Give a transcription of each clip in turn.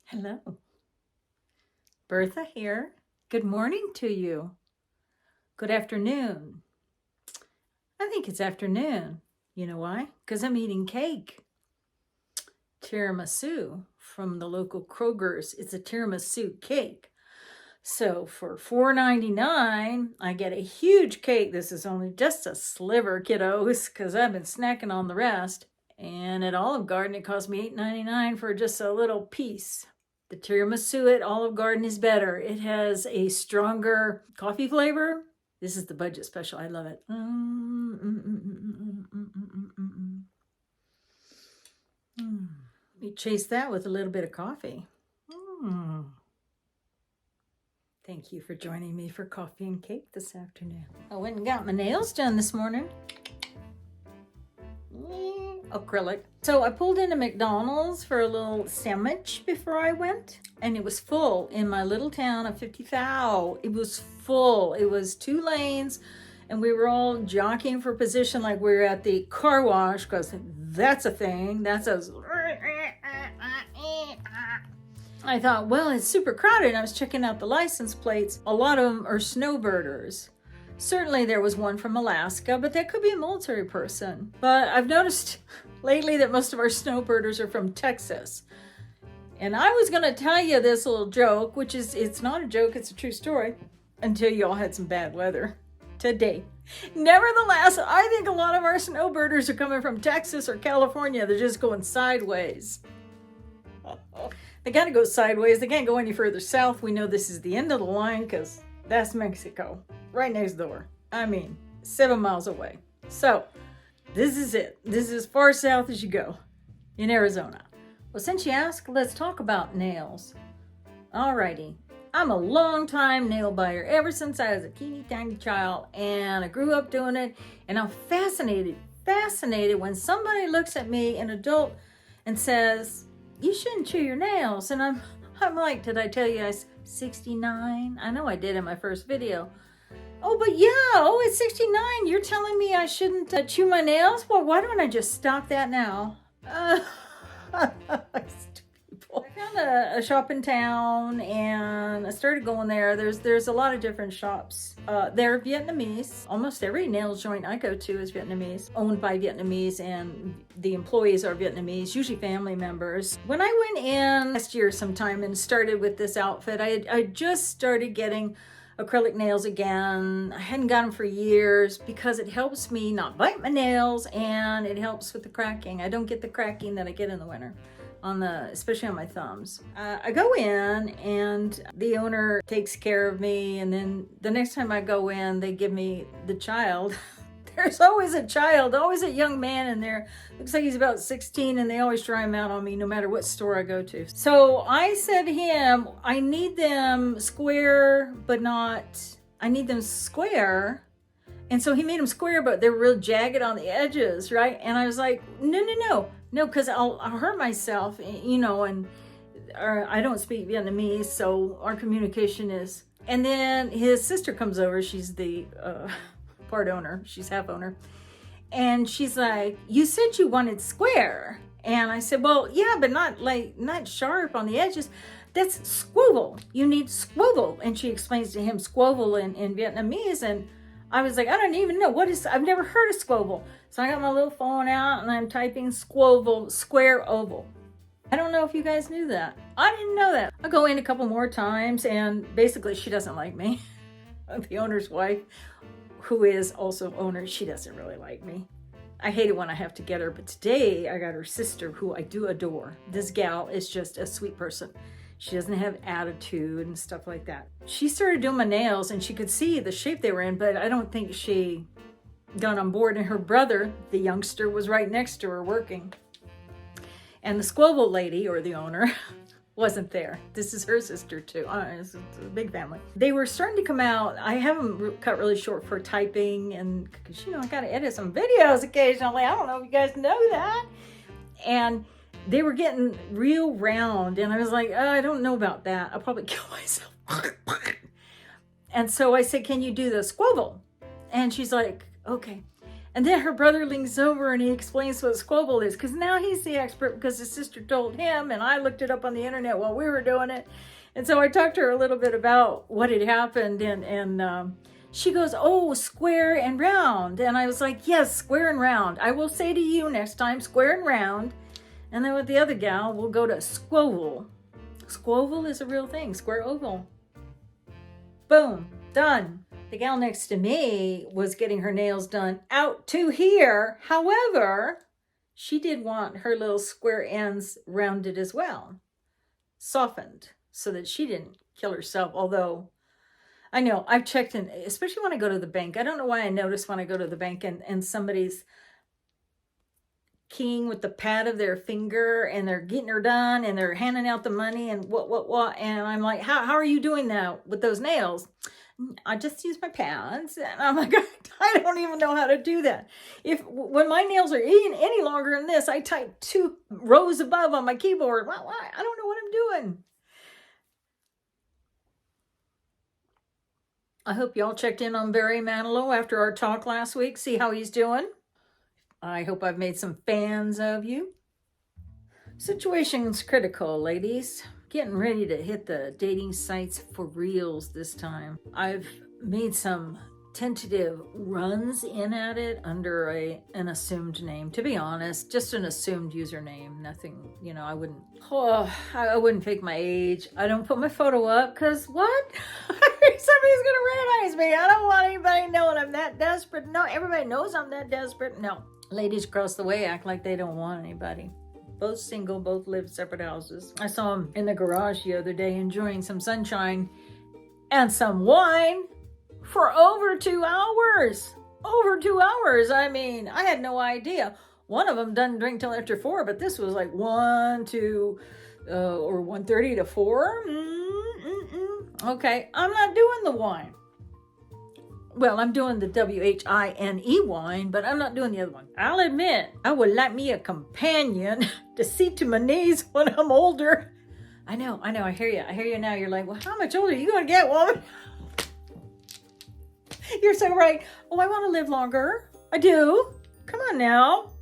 Hello, Bertha here. Good morning to you. Good afternoon. I think it's afternoon. You know why? Because I'm eating cake. Tiramisu from the local Kroger's. It's a tiramisu cake. So for $4.99, I get a huge cake. This is only just a sliver, kiddos, because I've been snacking on the rest. And at Olive Garden, it cost me $8.99 for just a little piece. The tiramisu at Olive Garden is better. It has a stronger coffee flavor. This is the budget special. I love it. We chase that with a little bit of coffee. Thank you for joining me for coffee and cake this afternoon. I went and got my nails done this morning. Acrylic. So I pulled into McDonald's for a little sandwich before I went, and it was full in my little town of 50,000. It was full. It was 2 lanes, and we were all jockeying for position like we were at the car wash, because that's a thing. That's a... I thought, well, it's super crowded. I was checking out the license plates. A lot of them are snowbirders. Certainly there was one from Alaska, but that could be a military person. But I've noticed lately that most of our snowbirders are from Texas. And I was going to tell you this little joke, which is, it's not a joke, it's a true story, until you all had some bad weather today. Nevertheless, I think a lot of our snowbirders are coming from Texas or California. They're just going sideways. They got to go sideways. They can't go any further south. We know this is the end of the line because that's Mexico. Right next door. I mean, 7 miles away. So, this is it. This is as far south as you go in Arizona. Well, since you asked, let's talk about nails. Alrighty. I'm a long-time nail biter ever since I was a teeny tiny child, and I grew up doing it, and I'm fascinated when somebody looks at me, an adult, and says, you shouldn't chew your nails. And I'm like, did I tell you I was 69? I know I did in my first video. Oh, but yeah, it's 69. You're telling me I shouldn't chew my nails? Well, why don't I just stop that now? People. I found a shop in town and I started going there. There's a lot of different shops. They're Vietnamese. Almost every nail joint I go to is Vietnamese, owned by Vietnamese, and the employees are Vietnamese, usually family members. When I went in last year sometime and started with this outfit, I just started getting acrylic nails again. I hadn't got them for years because it helps me not bite my nails and it helps with the cracking. I don't get the cracking that I get in the winter, especially on my thumbs. I go in and the owner takes care of me, and then the next time I go in, they give me the child. There's always a child, always a young man in there. Looks like he's about 16, and they always try him out on me no matter what store I go to. So I said to him, I need them square, I need them square. And so he made them square, but they're real jagged on the edges, right? And I was like, no, because I'll hurt myself, and I don't speak Vietnamese, so our communication is... And then his sister comes over, she's the... part owner, she's half owner, and she's like, you said you wanted square. And I said, well, yeah, but not sharp on the edges. That's squoval. You need squoval. And she explains to him squoval in Vietnamese, and I was like, I don't even know I've never heard of squoval. So I got my little phone out and I'm typing squoval, square oval. I don't know if you guys knew that. I didn't know that. I go in a couple more times, and basically she doesn't like me. The owner's wife, who is also owner, she doesn't really like me. I hate it when I have to get her, but today I got her sister, who I do adore. This gal is just a sweet person. She doesn't have attitude and stuff like that. She started doing my nails, and she could see the shape they were in, but I don't think she got on board. And her brother, the youngster, was right next to her working. And the squoval lady, or the owner, wasn't there. This is her sister too. It's a big family. They were starting to come out. I have them cut really short for typing, and because I gotta edit some videos occasionally. I don't know if you guys know that. And they were getting real round, and I was like, I don't know about that. I'll probably kill myself. And so I said, can you do the squoval? And she's like, okay. And then her brother leans over and he explains what squoval is, because now he's the expert because his sister told him, and I looked it up on the internet while we were doing it. And so I talked to her a little bit about what had happened, and she goes, oh, square and round. And I was like, yes, square and round. I will say to you next time, square and round. And then with the other gal, we'll go to squoval. Squoval is a real thing, square oval. Boom, done. The gal next to me was getting her nails done out to here. However, she did want her little square ends rounded as well, softened, so that she didn't kill herself. Although, I know, I've checked in, especially when I go to the bank. I don't know why I notice when I go to the bank and somebody's keying with the pad of their finger and they're getting her done and they're handing out the money and what. And I'm like, how are you doing that with those nails? I just use my pads. And I'm like, I don't even know how to do that. When my nails are any longer than this, I type 2 rows above on my keyboard. Well, I don't know what I'm doing. I hope y'all checked in on Barry Manilow after our talk last week. See how he's doing. I hope I've made some fans of you. Situation's critical, ladies. Getting ready to hit the dating sites for reals this time. I've made some tentative runs in at it under an assumed name. To be honest, just an assumed username. Nothing, I wouldn't fake my age. I don't put my photo up because what? Somebody's gonna recognize me. I don't want anybody knowing I'm that desperate. No, everybody knows I'm that desperate. No. Ladies across the way act like they don't want anybody. Both single, both live separate houses. I saw them in the garage the other day enjoying some sunshine and some wine for over 2 hours. Over 2 hours. I mean, I had no idea. One of them doesn't drink till after 4, but this was like 1 to or 1:30 to 4. Okay, I'm not doing the wine. Well, I'm doing the WHINE wine, but I'm not doing the other one. I'll admit, I would like me a companion to see to my knees when I'm older. I know, I hear you now. You're like, well, how much older are you going to get, woman? You're so right. Oh, I want to live longer. I do. Come on now.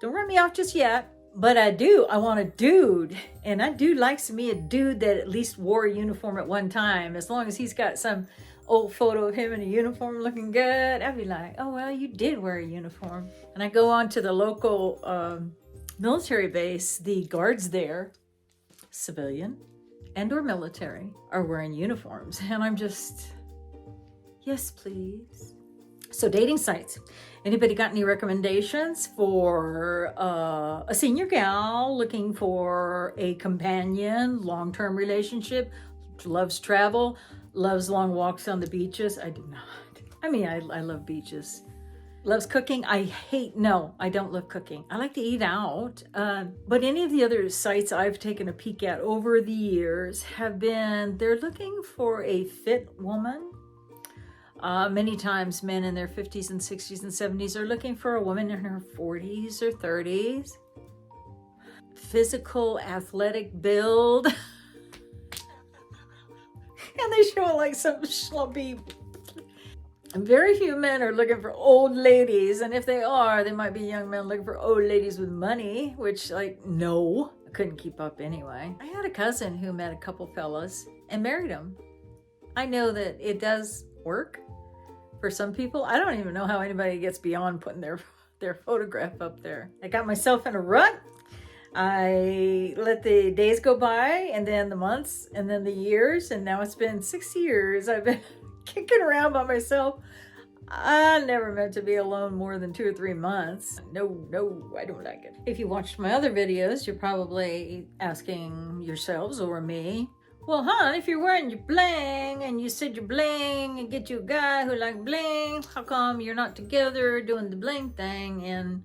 Don't run me off just yet. But I do. I want a dude. And that dude likes me a dude that at least wore a uniform at one time. As long as he's got some old photo of him in a uniform looking good, I'd be like, oh, well, you did wear a uniform. And I go on to the local military base. The guards there, civilian and or military, are wearing uniforms. And I'm just, yes, please. So dating sites. Anybody got any recommendations for a senior gal looking for a companion, long-term relationship, loves travel, loves long walks on the beaches? I do not. I mean, I love beaches. Loves cooking. I don't love cooking. I like to eat out. But any of the other sites I've taken a peek at over the years they're looking for a fit woman. Many times men in their 50s and 60s and 70s are looking for a woman in her 40s or 30s. Physical, athletic build. And they show like some schlumpy. Very few men are looking for old ladies. And if they are, they might be young men looking for old ladies with money, which no, I couldn't keep up anyway. I had a cousin who met a couple fellas and married them. I know that it does work for some people. I don't even know how anybody gets beyond putting their photograph up there. I got myself in a rut. I let the days go by, and then the months, and then the years, and now it's been 6 years. I've been kicking around by myself. I never meant to be alone more than 2 or 3 months. No, I don't like it. If you watched my other videos, you're probably asking yourselves or me, well, hon, if you're wearing your bling and you said your bling and get you a guy who like bling, how come you're not together doing the bling thing? And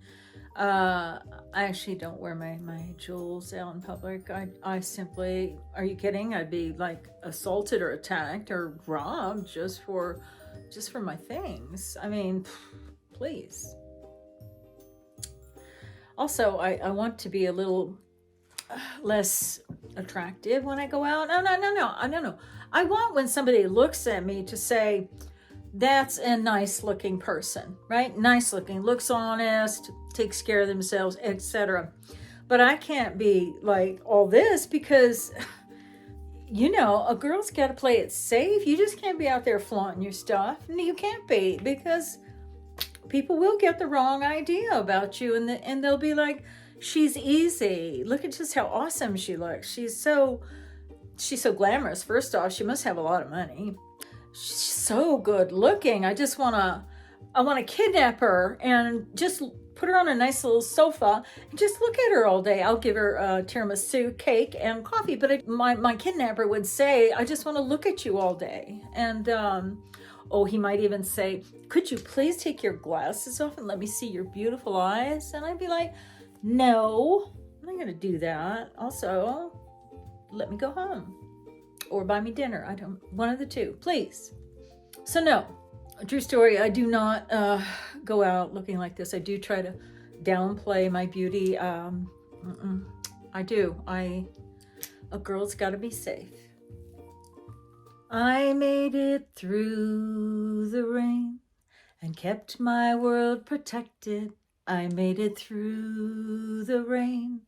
I actually don't wear my jewels out in public. I simply, are you kidding? I'd be like assaulted or attacked or robbed just for my things. I mean, please. Also, I want to be a little less attractive when I go out. No. I want when somebody looks at me to say, that's a nice looking person, right? Nice looking, looks honest, takes care of themselves, etc. But I can't be like all this because, you know, a girl's got to play it safe. You just can't be out there flaunting your stuff. No, you can't be, because people will get the wrong idea about you, and they'll be like, she's easy. Look at just how awesome she looks. She's so glamorous. First off, she must have a lot of money. She's so good looking. I want to kidnap her and just put her on a nice little sofa and just look at her all day. I'll give her tiramisu, cake, and coffee. But my kidnapper would say, I just want to look at you all day. And he might even say, could you please take your glasses off and let me see your beautiful eyes? And I'd be like, no, I'm not going to do that. Also, let me go home or buy me dinner. One of the two, please. So no, true story. I do not go out looking like this. I do try to downplay my beauty. I do. A girl's got to be safe. I made it through the rain and kept my world protected. I made it through the rain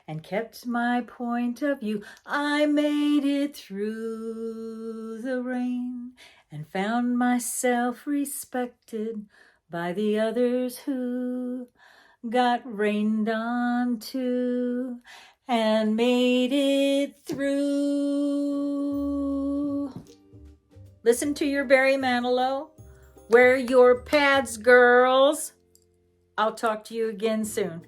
and kept my point of view. I made it through the rain and found myself respected by the others who got rained on too and made it through. Listen to your Barry Manilow. Wear your pads, girls. I'll talk to you again soon.